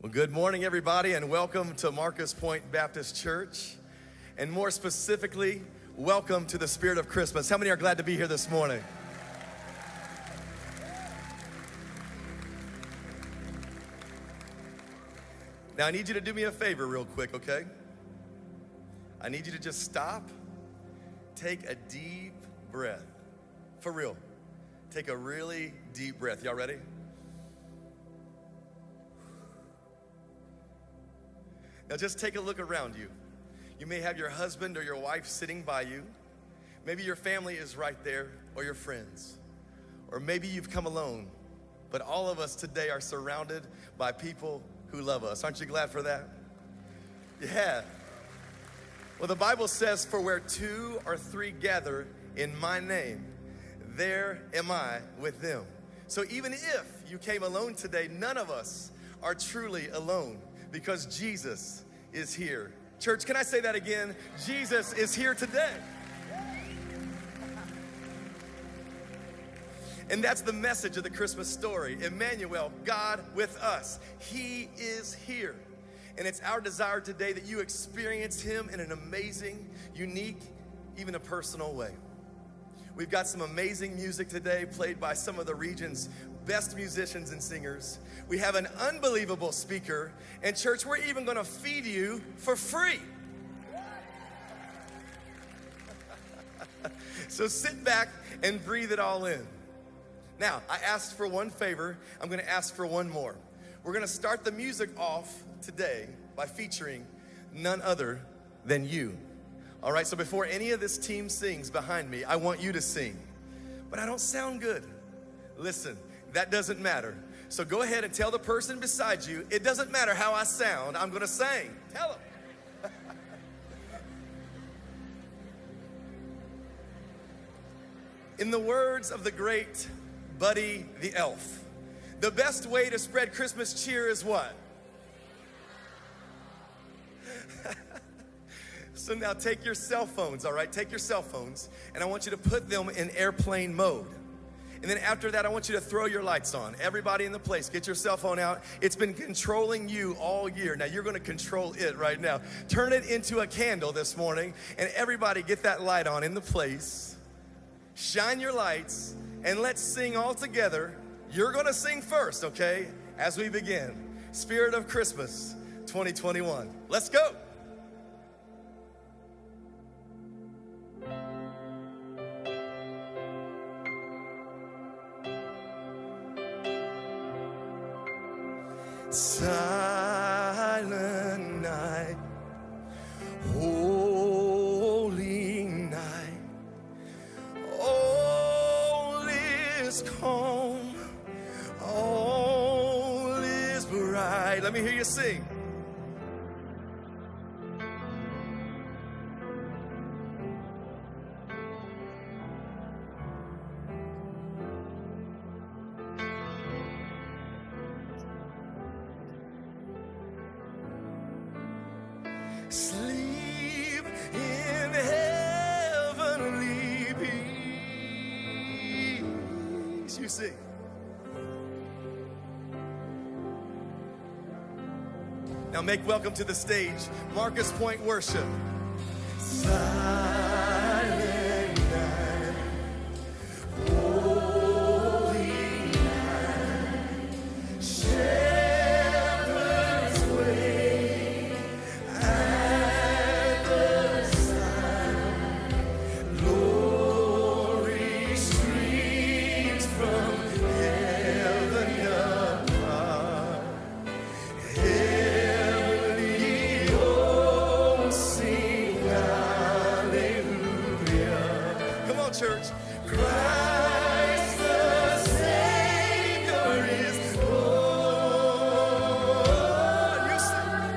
Well, good morning, everybody, and welcome to Marcus Point Baptist Church. And more specifically, welcome to the Spirit of Christmas. How many are glad to be here this morning? Now, I need you to do me a favor real quick, okay? I need you to just stop, take a deep breath. For real. Take a really deep breath. Y'all ready? Now just take a look around you. You may have your husband or your wife sitting by you. Maybe your family is right there, or your friends. Or maybe you've come alone. But all of us today are surrounded by people who love us. Aren't you glad for that? Yeah. Well, the Bible says, for where two or three gather in my name, there am I with them. So even if you came alone today, none of us are truly alone, because Jesus is here. Church, can I say that again? Jesus is here today. And that's the message of the Christmas story. Emmanuel, God with us. He is here. And it's our desire today that you experience him in an amazing, unique, even a personal way. We've got some amazing music today played by some of the region's best musicians and singers. We have an unbelievable speaker. And church, we're even gonna feed you for free. So sit back and breathe it all in. Now, I asked for one favor. I'm gonna ask for one more. We're gonna start the music off today by featuring none other than you. All right, so before any of this team sings behind me, I want you to sing. But I don't sound good. Listen, that doesn't matter. So go ahead and tell the person beside you, it doesn't matter how I sound, I'm gonna sing. Tell them. In the words of the great Buddy the Elf, the best way to spread Christmas cheer is what? So now take your cell phones, all right? Take your cell phones, and I want you to put them in airplane mode. And then after that, I want you to throw your lights on. Everybody in the place, get your cell phone out. It's been controlling you all year. Now you're gonna control it right now. Turn it into a candle this morning, and everybody get that light on in the place. Shine your lights, and let's sing all together. You're gonna sing first, okay? As we begin, Spirit of Christmas 2021. Let's go. Silent night, holy night, all is calm, all is bright. Let me hear you sing. Sleep in heavenly peace. You sing. Now make welcome to the stage Marcus Point Worship. Silent night, holy night, shepherds wait at the sun. Glory streams from heaven above. Heavenly hosts sing hallelujah. Come on, church. Christ the Savior is born. You sing.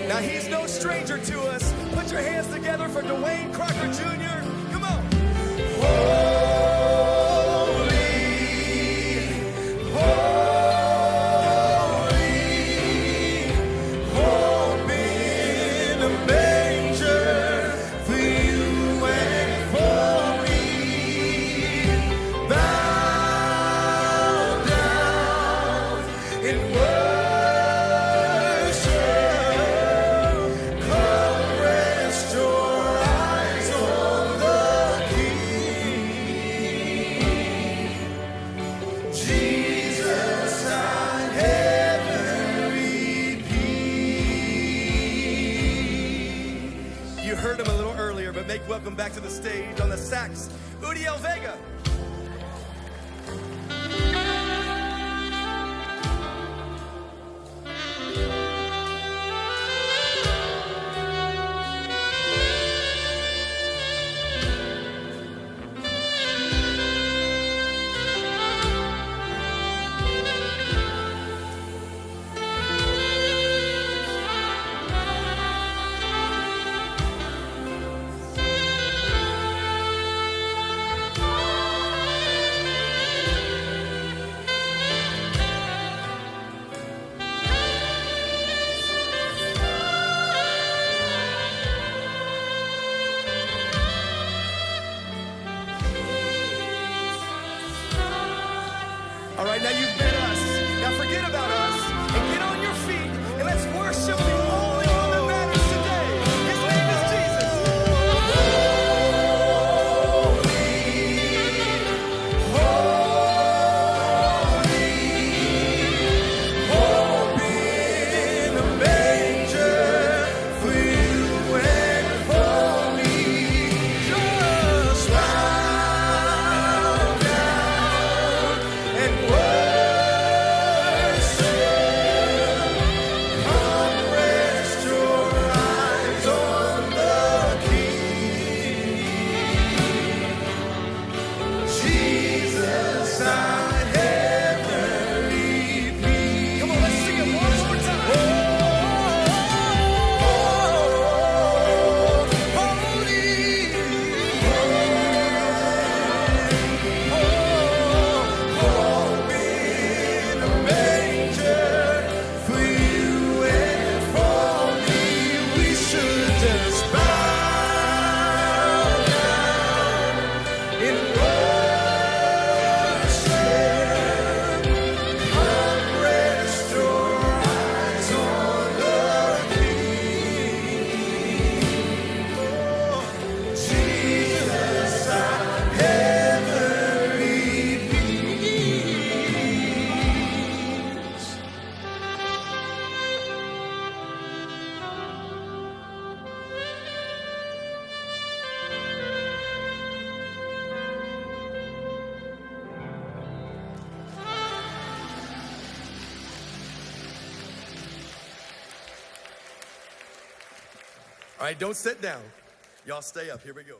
Now he's no stranger to us. Put your hands together for Dwayne Crocker Jr. Come on. Holy, holy, hope in a manger for you and for me. Bow down You heard him a little earlier, but make welcome back to the stage on the sax, Udiel Vega. All right, now you've met us. Now forget about us and get on your feet and let's worship the only one that matters today. His name is Jesus. Hope in a manger for you and for me. Just bow down and all right, don't sit down. Y'all stay up. Here we go.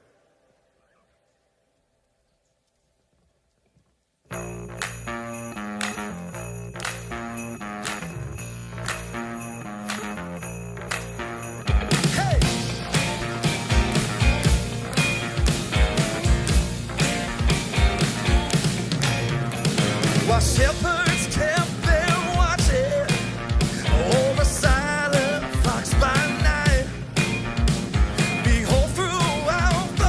Hey! While shepherds kept them watching over silent flocks by night, behold, throughout the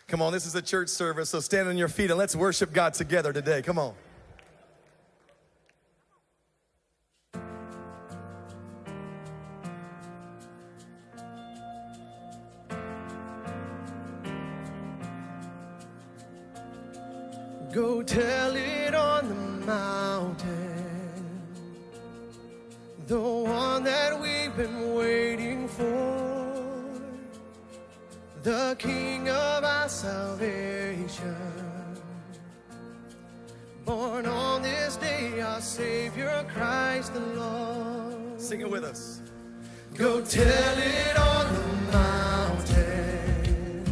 Come on, this is a church service, so stand on your feet and let's worship God together today. Come on. Go tell it on the mountain, the one that we've been waiting for, the King of our salvation. Born on this day, our Savior Christ the Lord. Sing it with us. Go tell it on the mountain,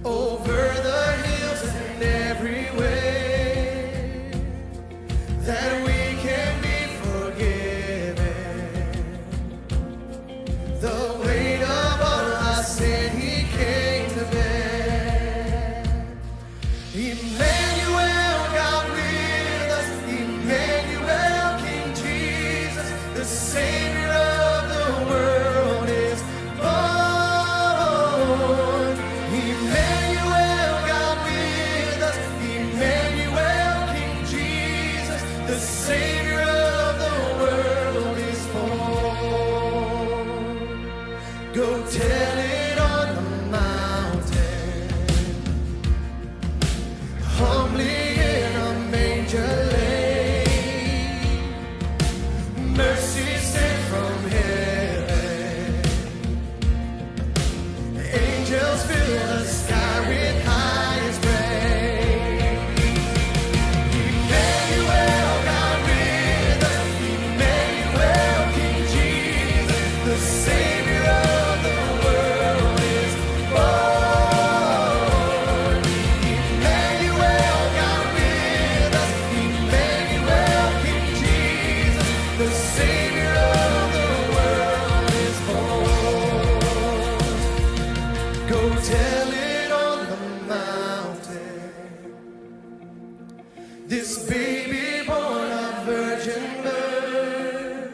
over the hills and every way, that we can be forgiven. The weight of all our sin He came to bear. Emmanuel, God with us. Emmanuel, King Jesus, the Savior of the world is born. Emmanuel, God with us. Emmanuel, King Jesus, the Savior of the world is born. Go tell it on the mountain, humbly in a manger laid, mercy sent from heaven, angels fill the sky with highest praise. Emmanuel, God with us. Emmanuel, King Jesus, the Savior of the world is born. Emmanuel, God with us. Emmanuel, King Jesus, the Savior of the world is born. Go tell it on the mountain, this baby born of virgin birth,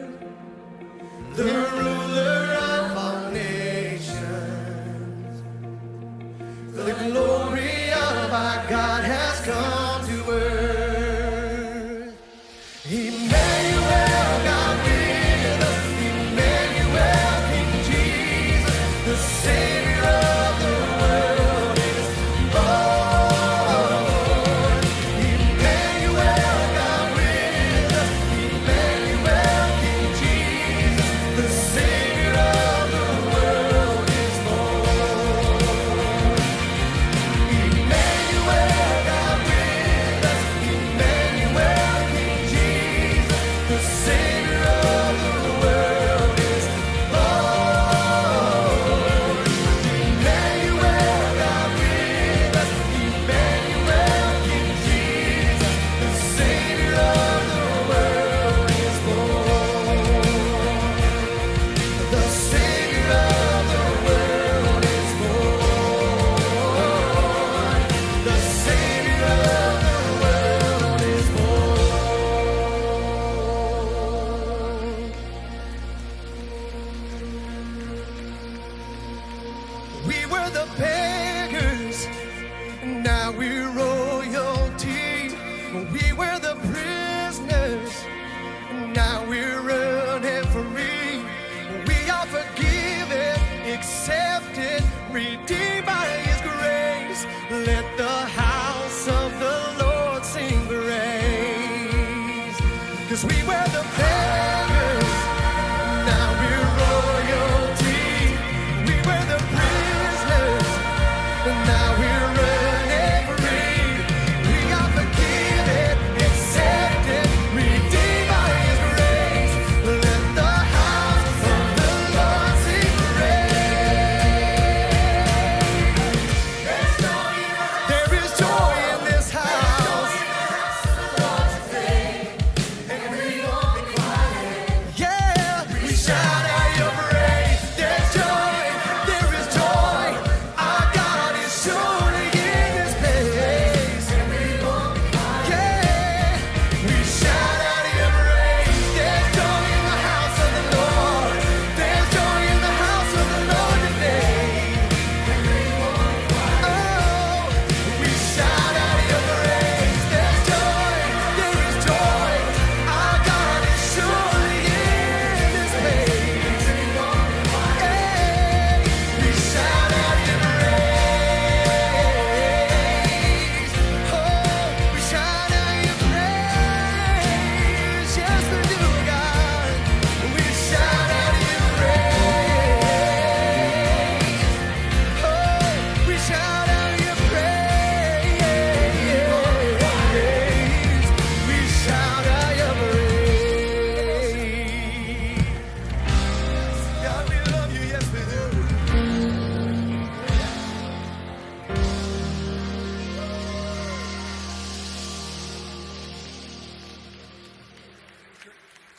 the ruler of all nations, the glory of our God has come to earth. Emmanuel, God with us. Emmanuel, King Jesus, the Savior of the world is born. Emmanuel, God with us. Emmanuel, King Jesus, the Savior of the world is born.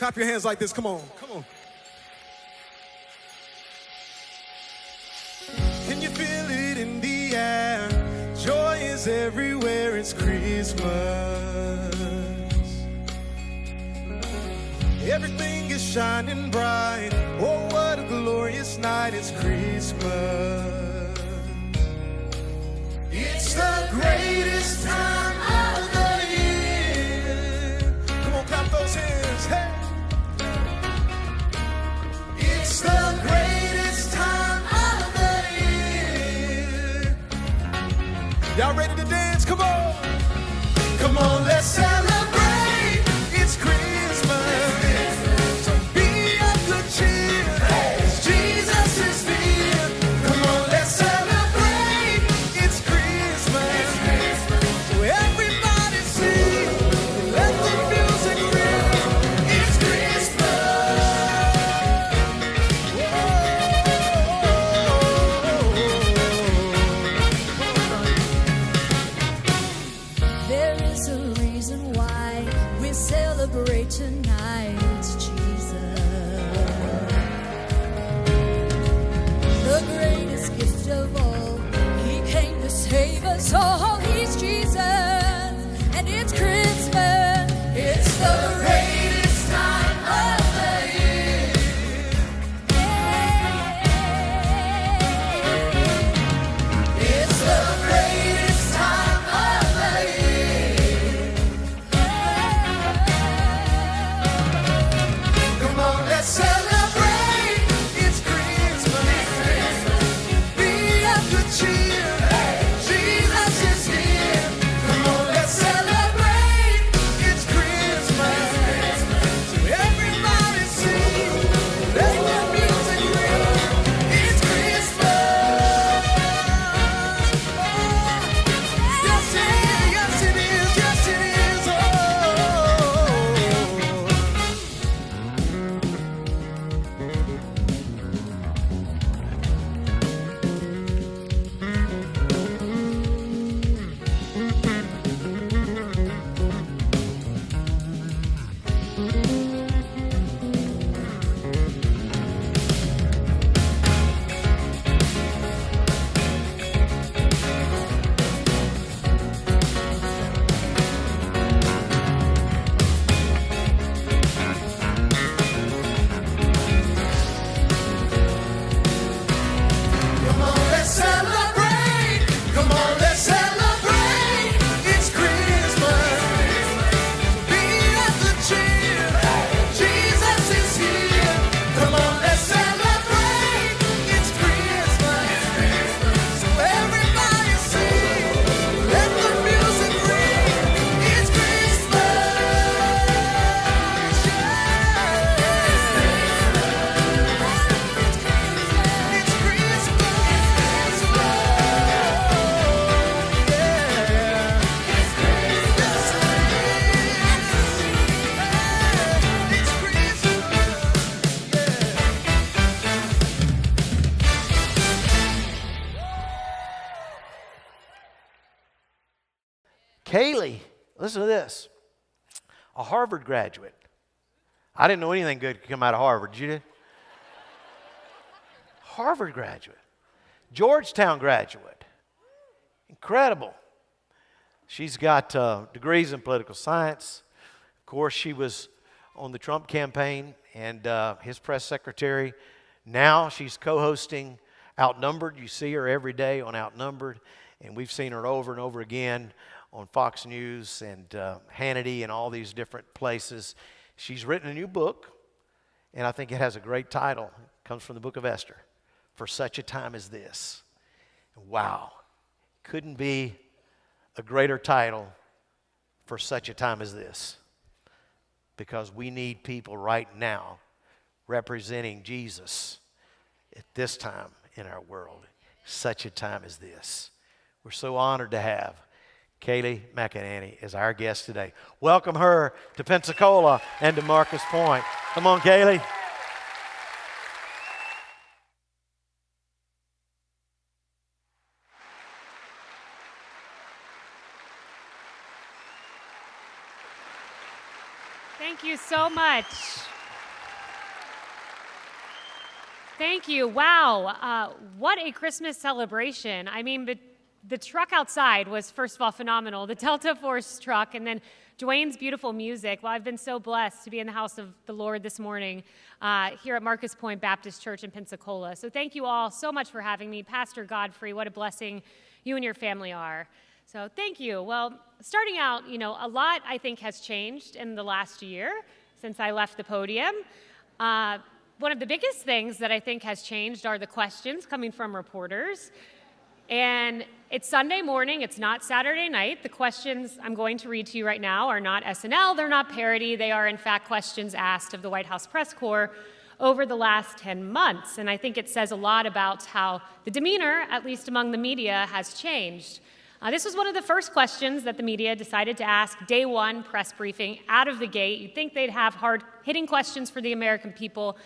Clap your hands like this. Come on. Come on. Can you feel it in the air? Joy is everywhere. It's Christmas. Everything is shining bright. Oh, what a glorious night. It's Christmas. It's the greatest time of the year. Come on, clap those hands. Hey. It's the greatest time of the year. Y'all ready to dance? Come on. Come on, let's celebrate. It's Christmas. So be of good cheer. Jesus is near. Come on, let's celebrate. It's Christmas. So everybody sing. Let the music ring. It's Christmas. There is a reason why we celebrate tonight. It's Jesus, the greatest gift of all. He came to save us all. He's Jesus, and it's Christmas. It's the greatest time of the year. It's the greatest time of the year. Come on, let's celebrate. It's Christmas. Be of good cheer. Jesus is here. Come on, let's celebrate. It's Christmas. So everybody sing. Let the music ring. It's Christmas. Yes, it is. Yes, it is. Yes, it is. Oh. Come on, let's celebrate. Come on, let's celebrate. It's Christmas. Be of good cheer. Jesus is here. Come on, let's celebrate. It's Christmas. So everybody sing. Let the music ring. It's Christmas. It's Christmas. Kaylee, listen to this. A Harvard graduate. I didn't know anything good could come out of Harvard. Did you? Harvard graduate. Georgetown graduate. Incredible. She's got degrees in political science. Of course, she was on the Trump campaign and his press secretary. Now she's co-hosting Outnumbered. You see her every day on Outnumbered. And we've seen her over and over again on Fox News and Hannity and all these different places. She's written a new book, and I think it has a great title. It comes from the book of Esther, For Such a Time as This. Wow, couldn't be a greater title for such a time as this, because we need people right now representing Jesus at this time in our world, such a time as this. We're so honored to have Kaylee McEnany as our guest today. Welcome her to Pensacola and to Marcus Point. Come on, Kaylee. Thank you so much. Thank you. Wow. What a Christmas celebration. I mean, the truck outside was, first of all, phenomenal. The Delta Force truck, and then Dwayne's beautiful music. Well, I've been so blessed to be in the house of the Lord this morning here at Marcus Point Baptist Church in Pensacola. So thank you all so much for having me. Pastor Godfrey, what a blessing you and your family are. So thank you. Well, starting out, a lot, I think, has changed in the last year since I left the podium. One of the biggest things that I think has changed are the questions coming from reporters. And it's Sunday morning, it's not Saturday night. The questions I'm going to read to you right now are not SNL, they're not parody, they are in fact questions asked of the White House press corps over the last 10 months. And I think it says a lot about how the demeanor, at least among the media, has changed. This was one of the first questions that the media decided to ask day one press briefing out of the gate. You'd think they'd have hard-hitting questions for the American people,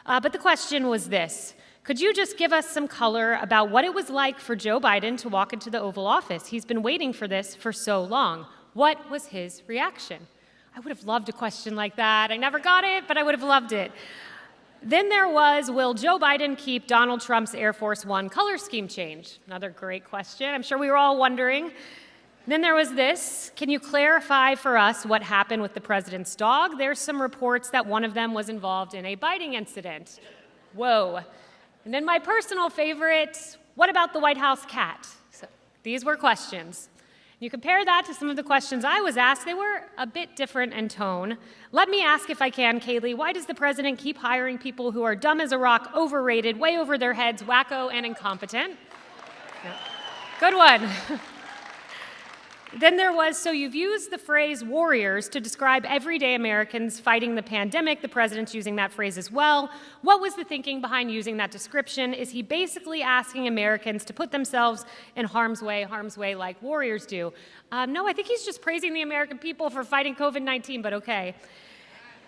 but the question was this. Could you just give us some color about what it was like for Joe Biden to walk into the Oval Office? He's been waiting for this for so long. What was his reaction? I would have loved a question like that. I never got it, but I would have loved it. Then there was, will Joe Biden keep Donald Trump's Air Force One color scheme change? Another great question. I'm sure we were all wondering. Then there was this. Can you clarify for us what happened with the president's dog? There's some reports that one of them was involved in a biting incident. Whoa. And then my personal favorite, what about the White House cat? So these were questions. You compare that to some of the questions I was asked, they were a bit different in tone. Let me ask if I can, Kaylee, why does the president keep hiring people who are dumb as a rock, overrated, way over their heads, wacko, and incompetent? Yeah. Good one. Then there was, so you've used the phrase warriors to describe everyday Americans fighting the pandemic. The president's using that phrase as well. What was the thinking behind using that description? Is he basically asking Americans to put themselves in harm's way like warriors do? No, I think he's just praising the American people for fighting COVID-19, but okay.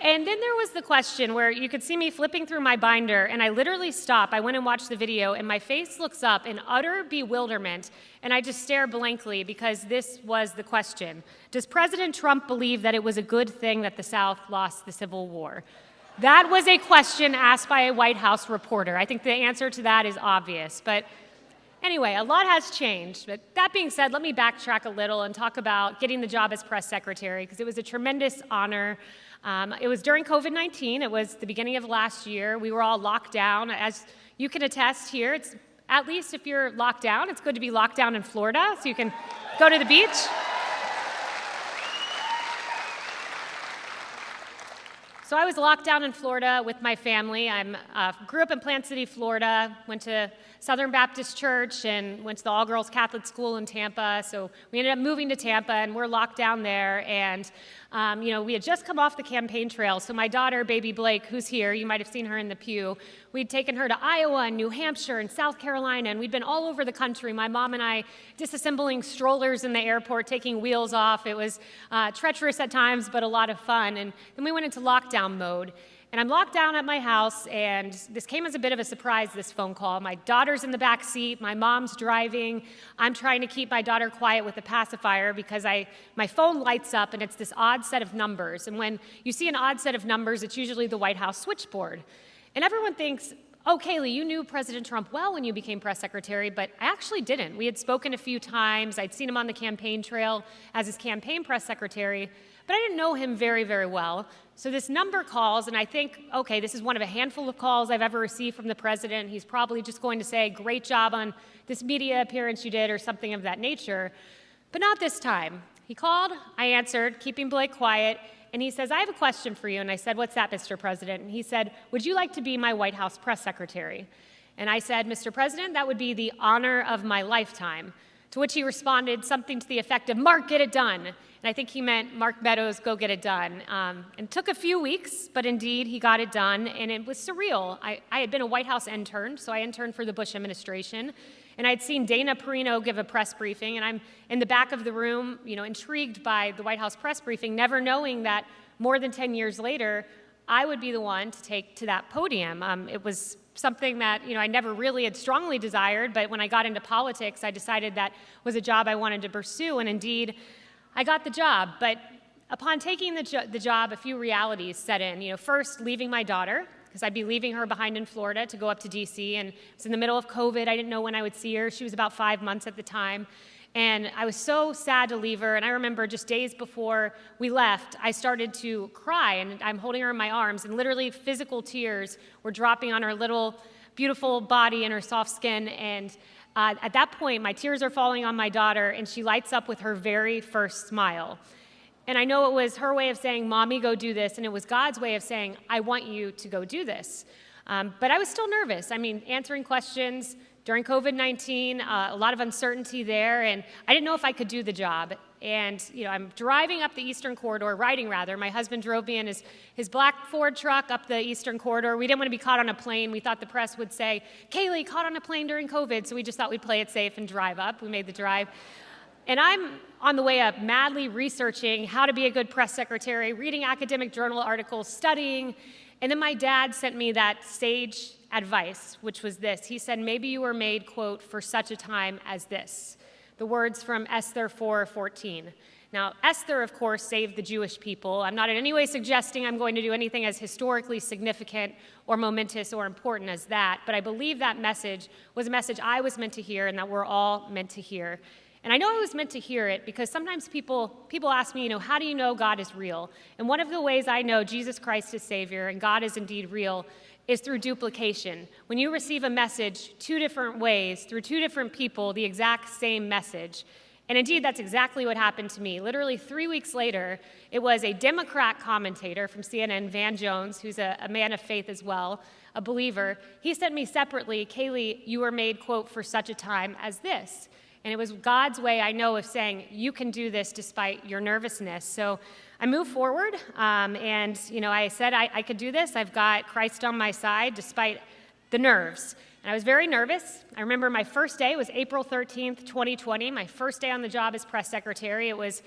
And then there was the question where you could see me flipping through my binder, and I literally stop. I went and watched the video, and my face looks up in utter bewilderment, and I just stare blankly because this was the question. Does President Trump believe that it was a good thing that the South lost the Civil War? That was a question asked by a White House reporter. I think the answer to that is obvious. But anyway, a lot has changed. But that being said, let me backtrack a little and talk about getting the job as press secretary, because it was a tremendous honor. It was during COVID-19. It was the beginning of last year. We were all locked down. As you can attest here, it's at least if you're locked down, it's good to be locked down in Florida so you can go to the beach. So I was locked down in Florida with my family. I grew up in Plant City, Florida, went to Southern Baptist Church and went to the all-girls Catholic school in Tampa. So we ended up moving to Tampa, and we're locked down there. And, we had just come off the campaign trail. So my daughter, baby Blake, who's here, you might have seen her in the pew, we'd taken her to Iowa and New Hampshire and South Carolina, and we'd been all over the country. My mom and I disassembling strollers in the airport, taking wheels off. It was treacherous at times, but a lot of fun. And then we went into lockdown mode. And I'm locked down at my house, and this came as a bit of a surprise, this phone call. My daughter's in the back seat, my mom's driving. I'm trying to keep my daughter quiet with a pacifier because my phone lights up, and it's this odd set of numbers. And when you see an odd set of numbers, it's usually the White House switchboard. And everyone thinks, oh, Kaylee, you knew President Trump well when you became press secretary, but I actually didn't. We had spoken a few times. I'd seen him on the campaign trail as his campaign press secretary, but I didn't know him very, very well. So this number calls, and I think, okay, this is one of a handful of calls I've ever received from the president. He's probably just going to say, great job on this media appearance you did, or something of that nature. But not this time. He called, I answered, keeping Blake quiet, and he says, I have a question for you. And I said, what's that, Mr. President? And he said, would you like to be my White House press secretary? And I said, Mr. President, that would be the honor of my lifetime. To which he responded something to the effect of, Mark, get it done. And I think he meant, Mark Meadows, go get it done. And it took a few weeks, but indeed he got it done, and it was surreal. I had been a White House intern, so I interned for the Bush administration, and I'd seen Dana Perino give a press briefing, and I'm in the back of the room, intrigued by the White House press briefing, never knowing that more than 10 years later, I would be the one to take to that podium. It was something that I never really had strongly desired, but when I got into politics, I decided that was a job I wanted to pursue, and indeed, I got the job. But upon taking the job, a few realities set in. First, leaving my daughter, because I'd be leaving her behind in Florida to go up to DC, and it was in the middle of COVID. I didn't know when I would see her. She was about 5 months at the time. And I was so sad to leave her, and I remember just days before we left, I started to cry, and I'm holding her in my arms, and literally physical tears were dropping on her little, beautiful body and her soft skin, and at that point, my tears are falling on my daughter, and she lights up with her very first smile. And I know it was her way of saying, Mommy, go do this, and it was God's way of saying, I want you to go do this. But I was still nervous. I mean, answering questions during COVID-19, a lot of uncertainty there, and I didn't know if I could do the job. And, I'm driving up the Eastern Corridor, riding rather. My husband drove me in his black Ford truck up the Eastern Corridor. We didn't want to be caught on a plane. We thought the press would say, Kaylee, caught on a plane during COVID, so we just thought we'd play it safe and drive up. We made the drive. And I'm on the way up, madly researching how to be a good press secretary, reading academic journal articles, studying. And then my dad sent me that sage advice, which was this. He said, maybe you were made, quote, for such a time as this. The words from Esther 4:14. Now, Esther, of course, saved the Jewish people. I'm not in any way suggesting I'm going to do anything as historically significant or momentous or important as that, but I believe that message was a message I was meant to hear and that we're all meant to hear. And I know I was meant to hear it because sometimes people ask me, how do you know God is real? And one of the ways I know Jesus Christ is Savior and God is indeed real is through duplication. When you receive a message 2 different ways, through 2 different people, the exact same message. And indeed, that's exactly what happened to me. Literally 3 weeks later, it was a Democrat commentator from CNN, Van Jones, who's a man of faith as well, a believer. He sent me separately, Kaylee, you were made, quote, for such a time as this. And it was God's way, I know, of saying, you can do this despite your nervousness. So I moved forward, and, I said I could do this. I've got Christ on my side despite the nerves. And I was very nervous. I remember my first day was April 13th, 2020, my first day on the job as press secretary. It was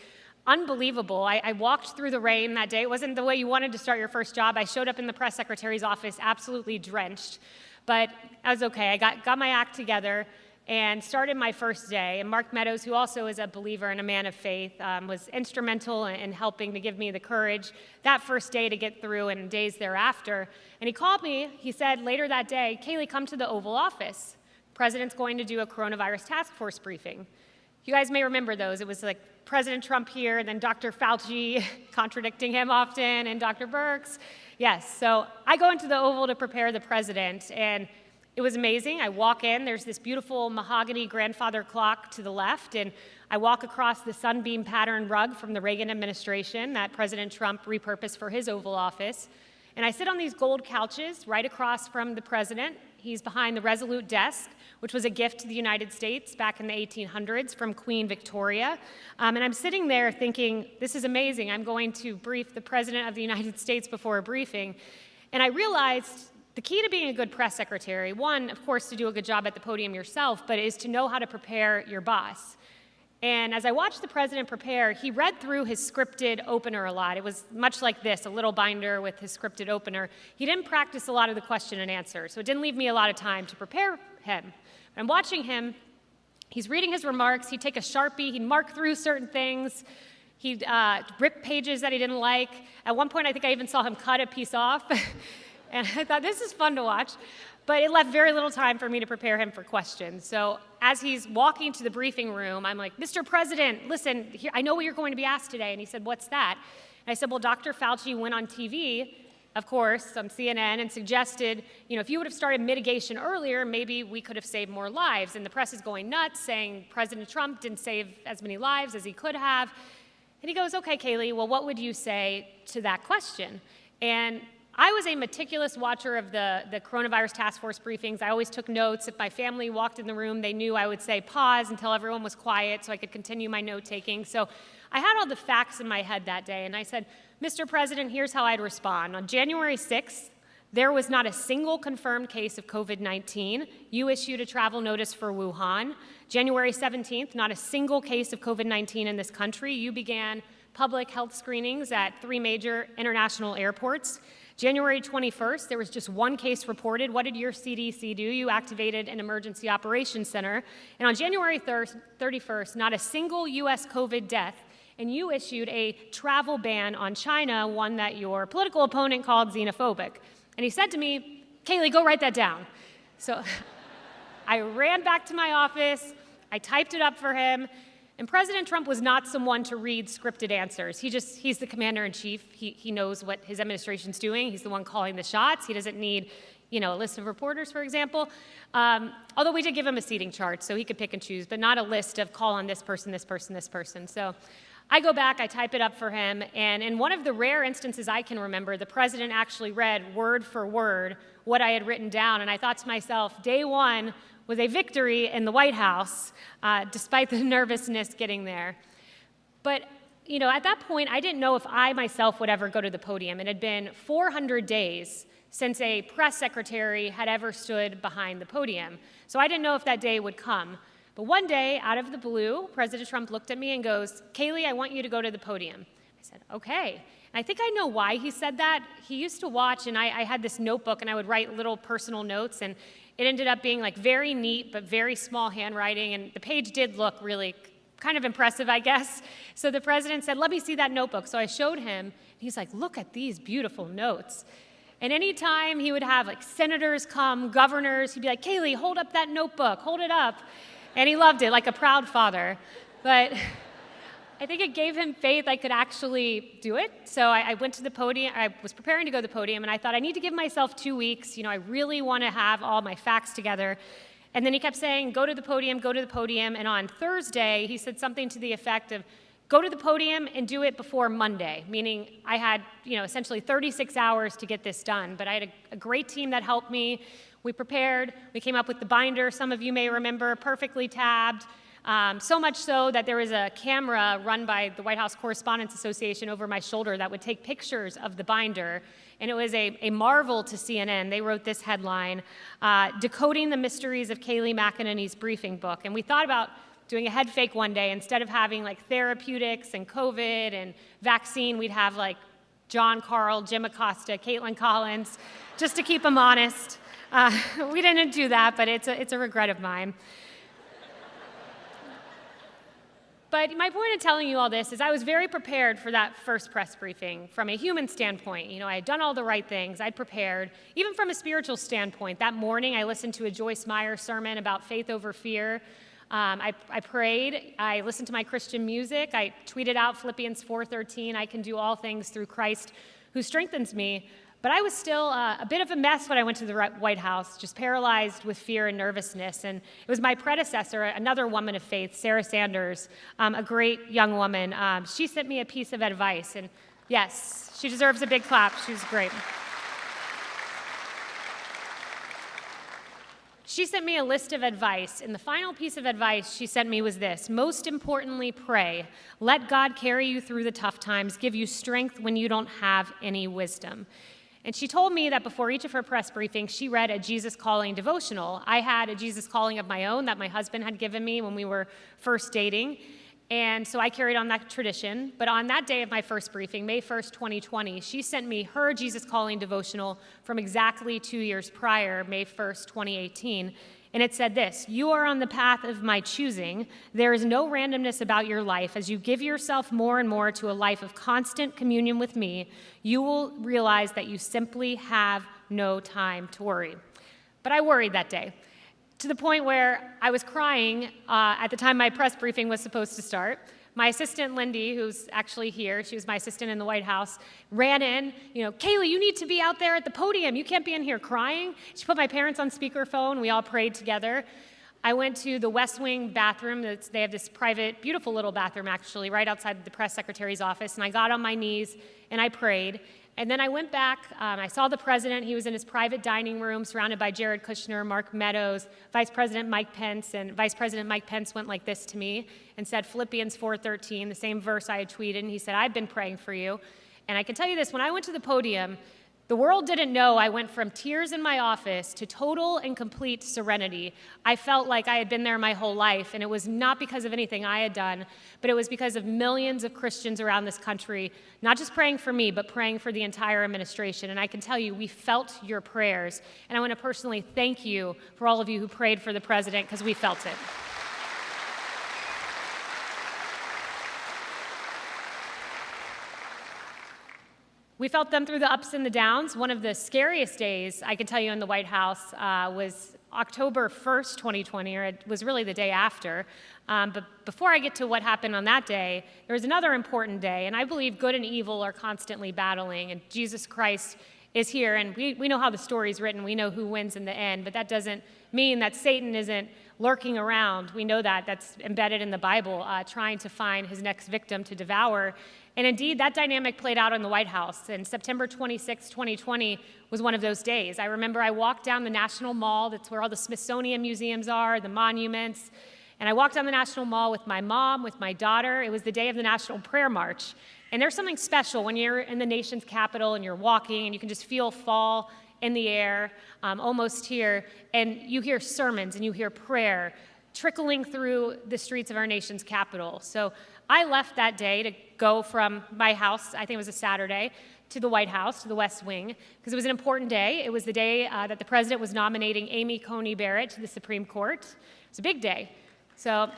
unbelievable. I walked through the rain that day. It wasn't the way you wanted to start your first job. I showed up in the press secretary's office absolutely drenched. But I was okay. I got my act together and started my first day. And Mark Meadows, who also is a believer and a man of faith, was instrumental in helping to give me the courage that first day to get through and days thereafter. And he called me, he said later that day, Kaylee, come to the Oval Office. The president's going to do a coronavirus task force briefing. You guys may remember those. It was like President Trump here, and then Dr. Fauci contradicting him often, and Dr. Birx. Yes, so I go into the Oval to prepare the president, and it was amazing. I walk in, there's this beautiful mahogany grandfather clock to the left, and I walk across the sunbeam pattern rug from the Reagan administration that President Trump repurposed for his Oval Office. And I sit on these gold couches right across from the president. He's behind the Resolute desk, which was a gift to the United States back in the 1800s from Queen Victoria. And I'm sitting there thinking, this is amazing. I'm going to brief the President of the United States before a briefing. And I realized the key to being a good press secretary, one, of course, to do a good job at the podium yourself, but is to know how to prepare your boss. And as I watched the president prepare, he read through his scripted opener a lot. It was much like this, a little binder with his scripted opener. He didn't practice a lot of the question and answer, so it didn't leave me a lot of time to prepare him. I'm watching him. He's reading his remarks. He'd take a Sharpie. He'd mark through certain things. He'd rip pages that he didn't like. At one point, I think I even saw him cut a piece off. And I thought, this is fun to watch. But it left very little time for me to prepare him for questions. So as he's walking to the briefing room, I'm like, Mr. President, listen, here, I know what you're going to be asked today. And he said, what's that? And I said, well, Dr. Fauci went on TV, of course, on CNN, and suggested, if you would have started mitigation earlier, maybe we could have saved more lives. And the press is going nuts, saying President Trump didn't save as many lives as he could have. And he goes, okay, Kaylee, well, what would you say to that question? And I was a meticulous watcher of the coronavirus task force briefings. I always took notes. If my family walked in the room, they knew I would say pause until everyone was quiet so I could continue my note-taking. So I had all the facts in my head that day, and I said, Mr. President, here's how I'd respond. On January 6th, there was not a single confirmed case of COVID-19. You issued a travel notice for Wuhan. January 17th, not a single case of COVID-19 in this country. You began public health screenings at 3 major international airports. January 21st, there was just 1 case reported. What did your CDC do? You activated an emergency operations center. And on January 31st, not a single U.S. COVID death. And you issued a travel ban on China, one that your political opponent called xenophobic. And he said to me, Kaylee, go write that down. So I ran back to my office, I typed it up for him, and President Trump was not someone to read scripted answers. He's the commander-in-chief. He knows what his administration's doing. He's the one calling the shots. He doesn't need, a list of reporters, for example. Although we did give him a seating chart, so he could pick and choose, but not a list of call on this person, this person, this person. So I go back, I type it up for him, and in one of the rare instances I can remember, the president actually read word for word what I had written down, and I thought to myself, day one was a victory in the White House, despite the nervousness getting there. But, at that point, I didn't know if I myself would ever go to the podium. It had been 400 days since a press secretary had ever stood behind the podium. So I didn't know if that day would come. But one day, out of the blue, President Trump looked at me and goes, Kaylee, I want you to go to the podium. I said, okay. And I think I know why he said that. He used to watch, and I had this notebook, and I would write little personal notes, and it ended up being like very neat, but very small handwriting, and the page did look really kind of impressive, I guess. So the president said, let me see that notebook. So I showed him, and he's like, look at these beautiful notes. And anytime he would have like senators come, governors, he'd be like, Kaylee, hold up that notebook, hold it up. And he loved it, like a proud father. But I think it gave him faith I could actually do it. So I went to the podium. I was preparing to go to the podium, and I thought, I need to give myself 2 weeks. I really want to have all my facts together. And then he kept saying, go to the podium, go to the podium. And on Thursday, he said something to the effect of, go to the podium and do it before Monday, meaning I had, essentially 36 hours to get this done. But I had a great team that helped me. We prepared. We came up with the binder, some of you may remember, perfectly tabbed. So much so that there was a camera run by the White House Correspondents Association over my shoulder that would take pictures of the binder. And it was a marvel to CNN. They wrote this headline, Decoding the Mysteries of Kaylee McEnany's Briefing Book. And we thought about doing a head fake one day. Instead of having like therapeutics and COVID and vaccine, we'd have like John Carl, Jim Acosta, Caitlin Collins, just to keep them honest. We didn't do that, but it's a regret of mine. But my point in telling you all this is I was very prepared for that first press briefing from a human standpoint. I had done all the right things. I'd prepared. Even from a spiritual standpoint, that morning I listened to a Joyce Meyer sermon about faith over fear. I prayed. I listened to my Christian music. I tweeted out Philippians 4:13, I can do all things through Christ who strengthens me. But I was still a bit of a mess when I went to the White House, just paralyzed with fear and nervousness. And it was my predecessor, another woman of faith, Sarah Sanders, a great young woman. She sent me a piece of advice. And yes, she deserves a big clap. She was great. She sent me a list of advice, and the final piece of advice she sent me was this: most importantly, pray. Let God carry you through the tough times, give you strength when you don't have any wisdom. And she told me that before each of her press briefings, she read a Jesus Calling devotional. I had a Jesus Calling of my own that my husband had given me when we were first dating. And so I carried on that tradition. But on that day of my first briefing, May 1st, 2020, she sent me her Jesus Calling devotional from exactly 2 years prior, May 1st, 2018. And it said this: you are on the path of my choosing. There is no randomness about your life. As you give yourself more and more to a life of constant communion with me, you will realize that you simply have no time to worry. But I worried that day, to the point where I was crying at the time my press briefing was supposed to start. My assistant, Lindy, who's actually here, she was my assistant in the White House, ran in, Kaylee, you need to be out there at the podium. You can't be in here crying. She put my parents on speakerphone. We all prayed together. I went to the West Wing bathroom. They have this private, beautiful little bathroom, actually, right outside the press secretary's office, and I got on my knees, and I prayed. And then I went back, I saw the president. He was in his private dining room surrounded by Jared Kushner, Mark Meadows, Vice President Mike Pence, and Vice President Mike Pence went like this to me and said Philippians 4:13, the same verse I had tweeted, and he said, I've been praying for you. And I can tell you this, when I went to the podium, the world didn't know I went from tears in my office to total and complete serenity. I felt like I had been there my whole life, and it was not because of anything I had done, but it was because of millions of Christians around this country, not just praying for me, but praying for the entire administration. And I can tell you, we felt your prayers. And I want to personally thank you for all of you who prayed for the president, because we felt it. We felt them through the ups and the downs. One of the scariest days, I can tell you, in the White House was October 1st, 2020, or it was really the day after. But before I get to what happened on that day, there was another important day, and I believe good and evil are constantly battling, and Jesus Christ is here, and we know how the story's written. We know who wins in the end, but that doesn't mean that Satan isn't lurking around. We know that. That's embedded in the Bible, trying to find his next victim to devour. And indeed, that dynamic played out in the White House. And September 26, 2020 was one of those days. I remember I walked down the National Mall. That's where all the Smithsonian museums are, the monuments. And I walked down the National Mall with my mom, with my daughter. It was the day of the National Prayer March. And there's something special when you're in the nation's capital and you're walking and you can just feel fall in the air, almost here, and you hear sermons and you hear prayer trickling through the streets of our nation's capital. So I left that day to go from my house, I think it was a Saturday, to the White House, to the West Wing, because it was an important day. It was the day that the president was nominating Amy Coney Barrett to the Supreme Court. It was a big day. So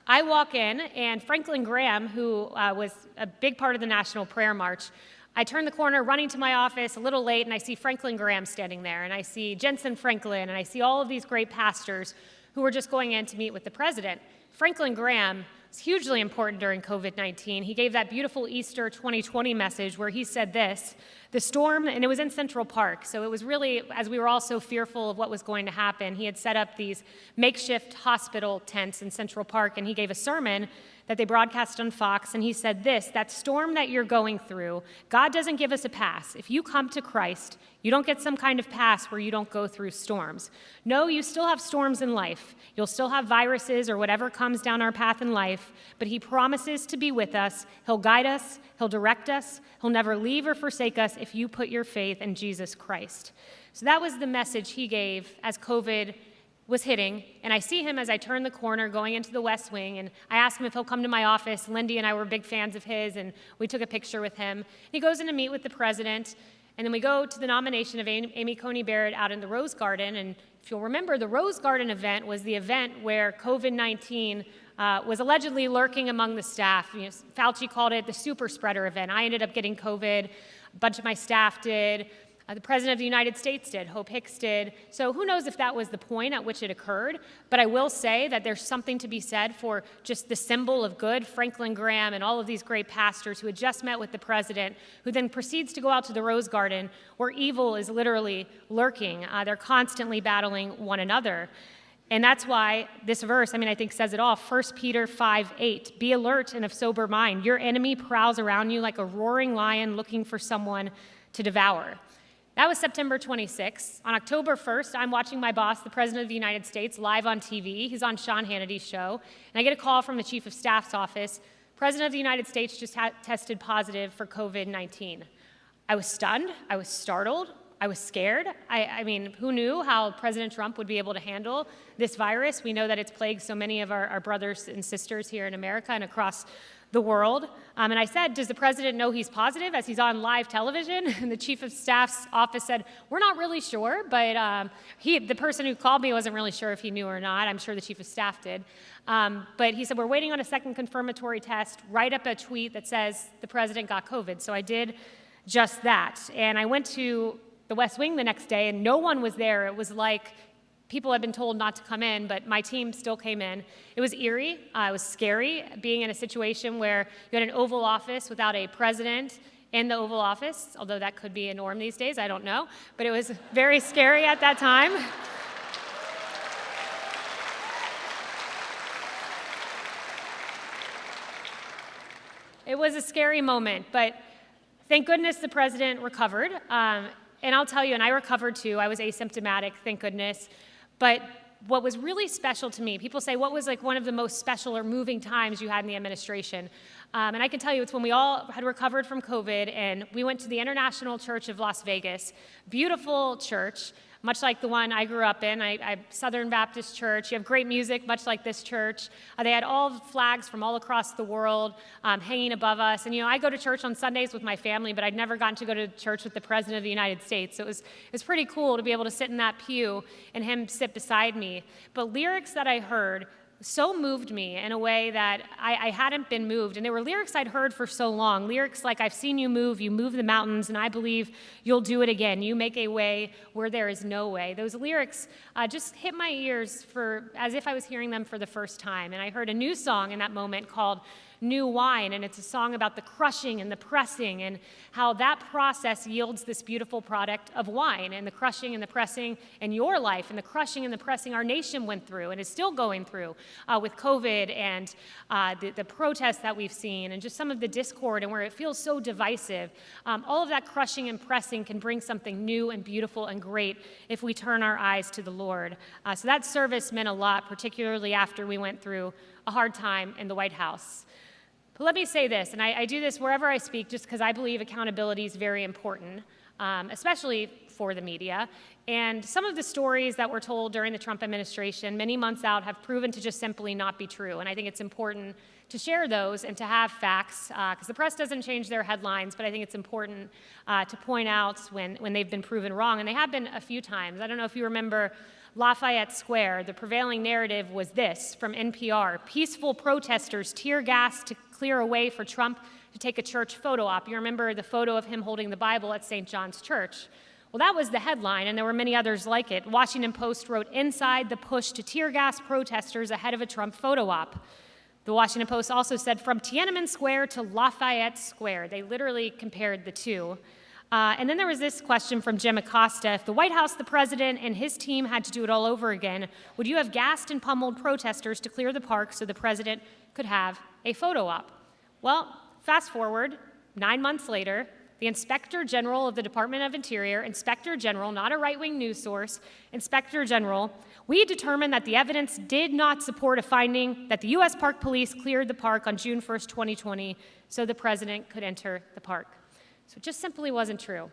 I walk in, and Franklin Graham, who was a big part of the National Prayer March, I turn the corner, running to my office a little late, and I see Franklin Graham standing there, and I see Jensen Franklin, and I see all of these great pastors who were just going in to meet with the president. Franklin Graham was hugely important during COVID-19. He gave that beautiful Easter 2020 message where he said this, the storm, and it was in Central Park, so it was really, as we were all so fearful of what was going to happen, he had set up these makeshift hospital tents in Central Park, and he gave a sermon that they broadcast on Fox, and he said this, that storm that you're going through, God doesn't give us a pass. If you come to Christ, you don't get some kind of pass where you don't go through storms. No, you still have storms in life. You'll still have viruses or whatever comes down our path in life, but he promises to be with us. He'll guide us. He'll direct us. He'll never leave or forsake us if you put your faith in Jesus Christ. So that was the message he gave as COVID was hitting, and I see him as I turn the corner going into the West Wing, and I ask him if he'll come to my office. Lindy and I were big fans of his, and we took a picture with him. He goes in to meet with the president, and then we go to the nomination of Amy Coney Barrett out in the Rose Garden, and if you'll remember, the Rose Garden event was the event where COVID-19 was allegedly lurking among the staff. You know, Fauci called it the super spreader event. I ended up getting COVID. A bunch of my staff did. The President of the United States did, Hope Hicks did. So who knows if that was the point at which it occurred, but I will say that there's something to be said for just the symbol of good, Franklin Graham and all of these great pastors who had just met with the president, who then proceeds to go out to the Rose Garden where evil is literally lurking. They're constantly battling one another. And that's why this verse, I think says it all. 1 Peter 5:8, be alert and of sober mind. Your enemy prowls around you like a roaring lion looking for someone to devour. That was September 26th. On October 1st, I'm watching my boss, the President of the United States, live on TV. He's on Sean Hannity's show. And I get a call from the Chief of Staff's office. President of the United States just tested positive for COVID-19. I was stunned. I was startled. I was scared. I mean, who knew how President Trump would be able to handle this virus? We know that it's plagued so many of our brothers and sisters here in America and across the world. And I said, does the president know he's positive as he's on live television? And the Chief of Staff's office said, we're not really sure, but the person who called me wasn't really sure if he knew or not. I'm sure the Chief of Staff did. But he said, we're waiting on a second confirmatory test. Write up a tweet that says the president got COVID. So I did just that. And I went to the West Wing the next day, and no one was there. It was like people had been told not to come in, but my team still came in. It was eerie. It was scary being in a situation where you had an Oval Office without a president in the Oval Office, although that could be a norm these days, I don't know. But it was very scary at that time. It was a scary moment, but thank goodness the president recovered. And I'll tell you, and I recovered too. I was asymptomatic, thank goodness. But what was really special to me, people say, what was like one of the most special or moving times you had in the administration? And I can tell you it's when we all had recovered from COVID and we went to the International Church of Las Vegas. Beautiful church, much like the one I grew up in, Southern Baptist Church. You have great music, much like this church. They had all flags from all across the world hanging above us. And, I go to church on Sundays with my family, but I'd never gotten to go to church with the President of the United States. So it was pretty cool to be able to sit in that pew and him sit beside me. But lyrics that I heard so moved me in a way that I hadn't been moved. And they were lyrics I'd heard for so long. Lyrics like, I've seen you move the mountains, and I believe you'll do it again. You make a way where there is no way. Those lyrics just hit my ears as if I was hearing them for the first time. And I heard a new song in that moment called New Wine, and it's a song about the crushing and the pressing and how that process yields this beautiful product of wine, and the crushing and the pressing in your life and the crushing and the pressing our nation went through and is still going through with COVID and the protests that we've seen and just some of the discord and where it feels so divisive. All of that crushing and pressing can bring something new and beautiful and great if we turn our eyes to the Lord. So that service meant a lot, particularly after we went through a hard time in the White House. But let me say this, and I do this wherever I speak just because I believe accountability is very important, especially for the media. And some of the stories that were told during the Trump administration, many months out, have proven to just simply not be true. And I think it's important to share those and to have facts, because the press doesn't change their headlines, but I think it's important to point out when they've been proven wrong. And they have been a few times. I don't know if you remember Lafayette Square. The prevailing narrative was this from NPR: peaceful protesters tear gas to clear a way for Trump to take a church photo op. You remember the photo of him holding the Bible at St. John's Church. Well, that was the headline, and there were many others like it. Washington Post wrote, "Inside the push to tear gas protesters ahead of a Trump photo op." The Washington Post also said, "From Tiananmen Square to Lafayette Square." They literally compared the two. And then there was this question from Jim Acosta: if the White House, the president, and his team had to do it all over again, would you have gassed and pummeled protesters to clear the park so the president could have a photo op? Well, fast forward 9 months later, the Inspector General of the Department of Interior, Inspector General, not a right-wing news source, Inspector General, we determined that the evidence did not support a finding that the U.S. Park Police cleared the park on June 1st, 2020, so the president could enter the park. So it just simply wasn't true.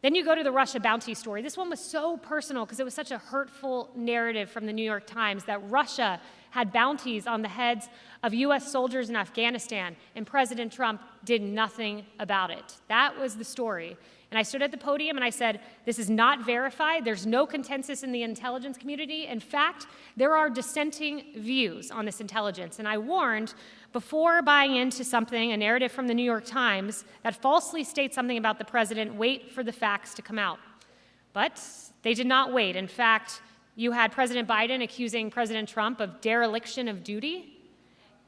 Then you go to the Russia bounty story. This one was so personal because it was such a hurtful narrative from the New York Times that Russia had bounties on the heads of U.S. soldiers in Afghanistan, and President Trump did nothing about it. That was the story. And I stood at the podium and I said, this is not verified. There's no consensus in the intelligence community. In fact, there are dissenting views on this intelligence. And I warned, before buying into something, a narrative from the New York Times that falsely states something about the president, wait for the facts to come out. But they did not wait. In fact, you had President Biden accusing President Trump of dereliction of duty.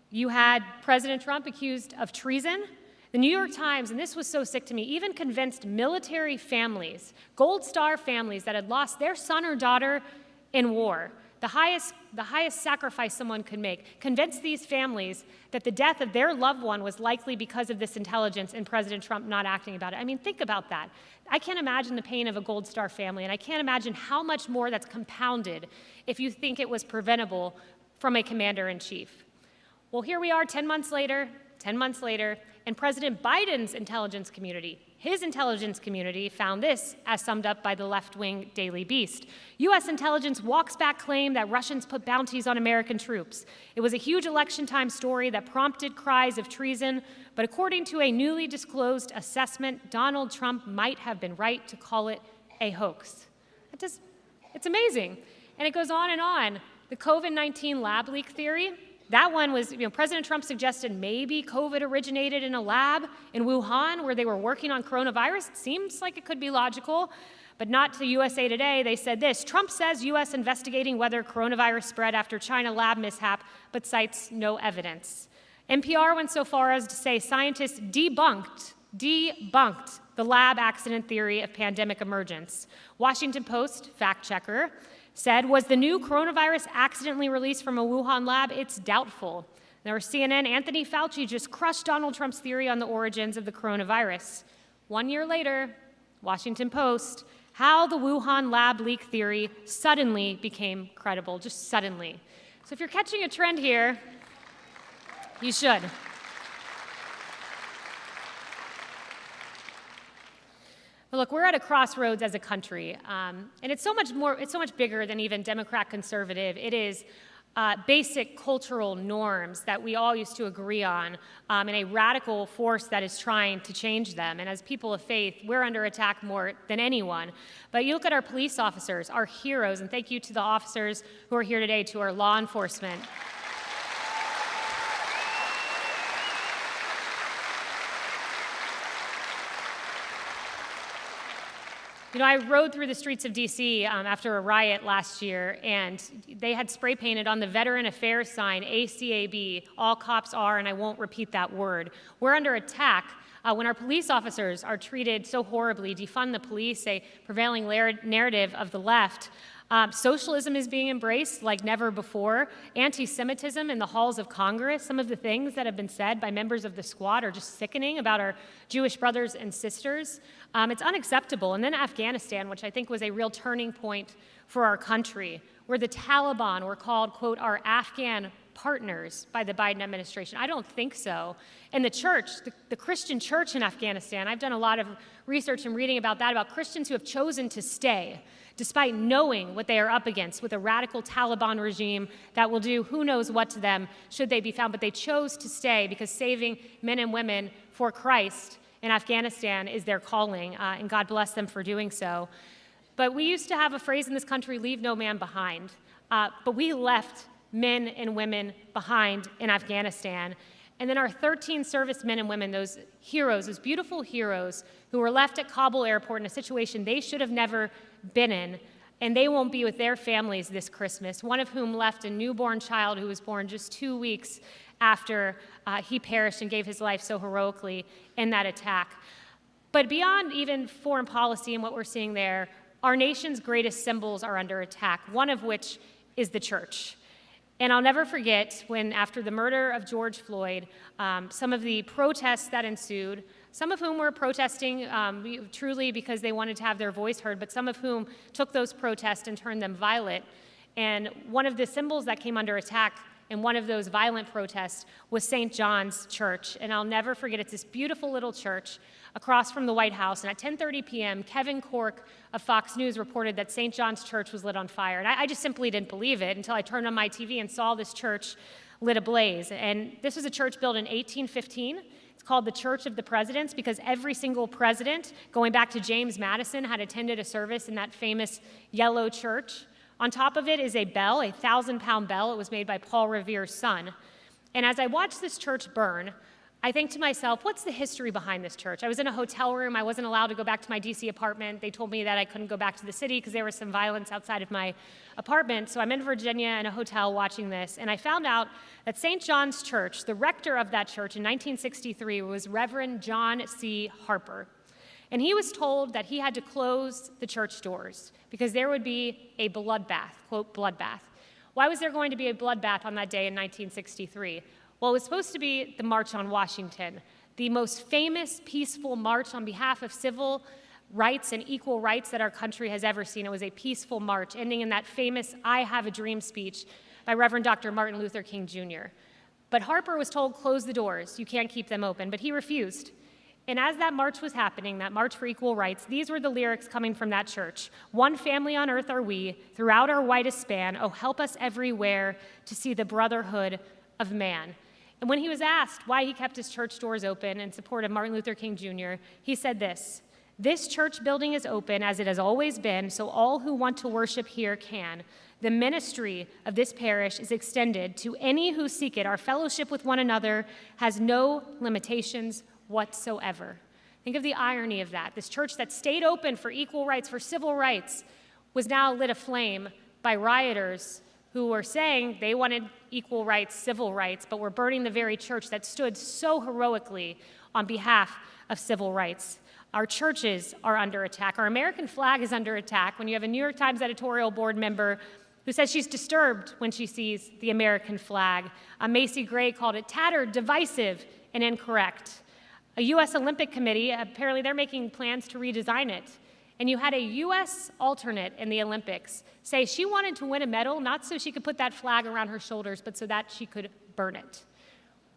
You had President Trump accused of treason. The New York Times, and this was so sick to me, even convinced military families, Gold Star families that had lost their son or daughter in war, the highest sacrifice someone could make, convinced these families that the death of their loved one was likely because of this intelligence and President Trump not acting about it. I mean, think about that. I can't imagine the pain of a Gold Star family, and I can't imagine how much more that's compounded if you think it was preventable from a commander-in-chief. Well, here we are 10 months later, and President Biden's intelligence community, his intelligence community, found this, as summed up by the left-wing Daily Beast. U.S. intelligence walks back claim that Russians put bounties on American troops. It was a huge election time story that prompted cries of treason, but according to a newly disclosed assessment, Donald Trump might have been right to call it a hoax. It's amazing. And it goes on and on. The COVID-19 lab leak theory, that one was, President Trump suggested maybe COVID originated in a lab in Wuhan where they were working on coronavirus. It seems like it could be logical, but not to USA Today. They said this: Trump says U.S. investigating whether coronavirus spread after China lab mishap, but cites no evidence. NPR went so far as to say scientists debunked the lab accident theory of pandemic emergence. Washington Post, fact checker, said, was the new coronavirus accidentally released from a Wuhan lab? It's doubtful. There was CNN, Anthony Fauci just crushed Donald Trump's theory on the origins of the coronavirus. 1 year later, Washington Post, how the Wuhan lab leak theory suddenly became credible, just suddenly. So if you're catching a trend here, you should. But look, we're at a crossroads as a country, and it's so much bigger than even Democrat conservative. It is basic cultural norms that we all used to agree on, and a radical force that is trying to change them. And as people of faith, we're under attack more than anyone. But you look at our police officers, our heroes, and thank you to the officers who are here today, to our law enforcement. You know, I rode through the streets of D.C. After a riot last year, and they had spray painted on the Veteran Affairs sign, ACAB, all cops are, and I won't repeat that word. We're under attack when our police officers are treated so horribly. Defund the police, a prevailing narrative of the left. Socialism is being embraced like never before. Anti-Semitism in the halls of Congress. Some of the things that have been said by members of the squad are just sickening about our Jewish brothers and sisters. It's unacceptable. And then Afghanistan, which I think was a real turning point for our country, where the Taliban were called, quote, our Afghan partners by the Biden administration. I don't think so. And the church, the Christian church in Afghanistan, I've done a lot of research and reading about that, about Christians who have chosen to stay despite knowing what they are up against with a radical Taliban regime that will do who knows what to them should they be found. But they chose to stay because saving men and women for Christ in Afghanistan is their calling, and God bless them for doing so. But we used to have a phrase in this country, leave no man behind. But we left men and women behind in Afghanistan. And then our 13 servicemen and women, those heroes, those beautiful heroes who were left at Kabul airport in a situation they should have never been in, and they won't be with their families this Christmas, one of whom left a newborn child who was born just 2 weeks after he perished and gave his life so heroically in that attack. But beyond even foreign policy and what we're seeing there, our nation's greatest symbols are under attack, one of which is the church. And I'll never forget when, after the murder of George Floyd, some of the protests that ensued, some of whom were protesting truly because they wanted to have their voice heard, but some of whom took those protests and turned them violent. And one of the symbols that came under attack in one of those violent protests was St. John's Church. And I'll never forget, it's this beautiful little church across from the White House. And at 10:30 p.m., Kevin Corke of Fox News reported that St. John's Church was lit on fire. And I just simply didn't believe it until I turned on my TV and saw this church lit ablaze. And this was a church built in 1815. It's called the Church of the Presidents because every single president, going back to James Madison, had attended a service in that famous yellow church. On top of it is a bell, a 1,000-pound bell. It was made by Paul Revere's son. And as I watched this church burn, I think to myself, what's the history behind this church? I was in a hotel room. I wasn't allowed to go back to my D.C. apartment. They told me that I couldn't go back to the city because there was some violence outside of my apartment. So I'm in Virginia in a hotel watching this. And I found out that St. John's Church, the rector of that church in 1963, was Reverend John C. Harper. And he was told that he had to close the church doors because there would be a bloodbath, quote, bloodbath. Why was there going to be a bloodbath on that day in 1963? Well, it was supposed to be the March on Washington, the most famous peaceful march on behalf of civil rights and equal rights that our country has ever seen. It was a peaceful march, ending in that famous I Have a Dream speech by Reverend Dr. Martin Luther King Jr. But Harper was told, close the doors, you can't keep them open, but he refused. And as that march was happening, that march for equal rights, these were the lyrics coming from that church. One family on earth are we, throughout our widest span, oh, help us everywhere to see the brotherhood of man. And when he was asked why he kept his church doors open in support of Martin Luther King Jr., he said this church building is open as it has always been, so all who want to worship here can. The ministry of this parish is extended to any who seek it. Our fellowship with one another has no limitations whatsoever. Think of the irony of that. This church that stayed open for equal rights, for civil rights, was now lit aflame by rioters who were saying they wanted equal rights, civil rights, but were burning the very church that stood so heroically on behalf of civil rights. Our churches are under attack. Our American flag is under attack when you have a New York Times editorial board member who says she's disturbed when she sees the American flag. Macy Gray called it tattered, divisive, and incorrect. A U.S. Olympic Committee, apparently they're making plans to redesign it. And you had a U.S. alternate in the Olympics say she wanted to win a medal, not so she could put that flag around her shoulders, but so that she could burn it.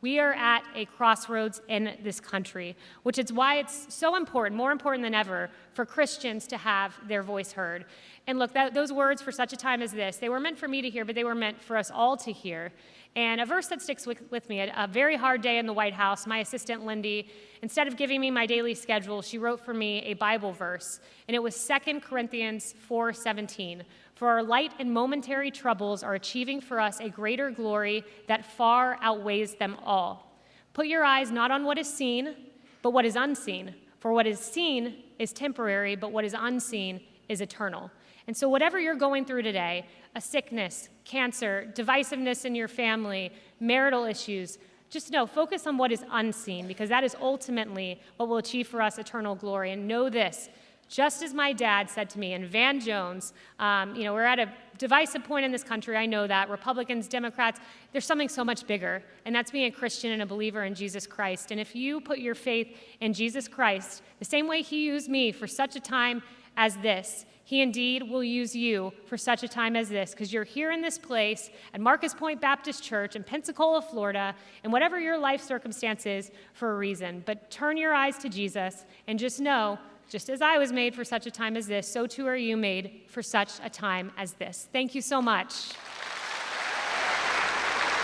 We are at a crossroads in this country, which is why it's so important, more important than ever, for Christians to have their voice heard. And look, those words for such a time as this, they were meant for me to hear, but they were meant for us all to hear. And a verse that sticks with me, a very hard day in the White House, my assistant, Lindy, instead of giving me my daily schedule, she wrote for me a Bible verse, and it was 2 Corinthians 4:17. For our light and momentary troubles are achieving for us a greater glory that far outweighs them all. Put your eyes not on what is seen, but what is unseen. For what is seen is temporary, but what is unseen is eternal. And so whatever you're going through today, a sickness, cancer, divisiveness in your family, marital issues, just know, focus on what is unseen, because that is ultimately what will achieve for us eternal glory. And know this, just as my dad said to me, and Van Jones, we're at a divisive point in this country, I know that, Republicans, Democrats, there's something so much bigger, and that's being a Christian and a believer in Jesus Christ. And if you put your faith in Jesus Christ, the same way he used me for such a time as this, he indeed will use you for such a time as this, because you're here in this place at Marcus Point Baptist Church in Pensacola, Florida, and whatever your life circumstance is, for a reason. But turn your eyes to Jesus and just know, just as I was made for such a time as this, so too are you made for such a time as this. Thank you so much.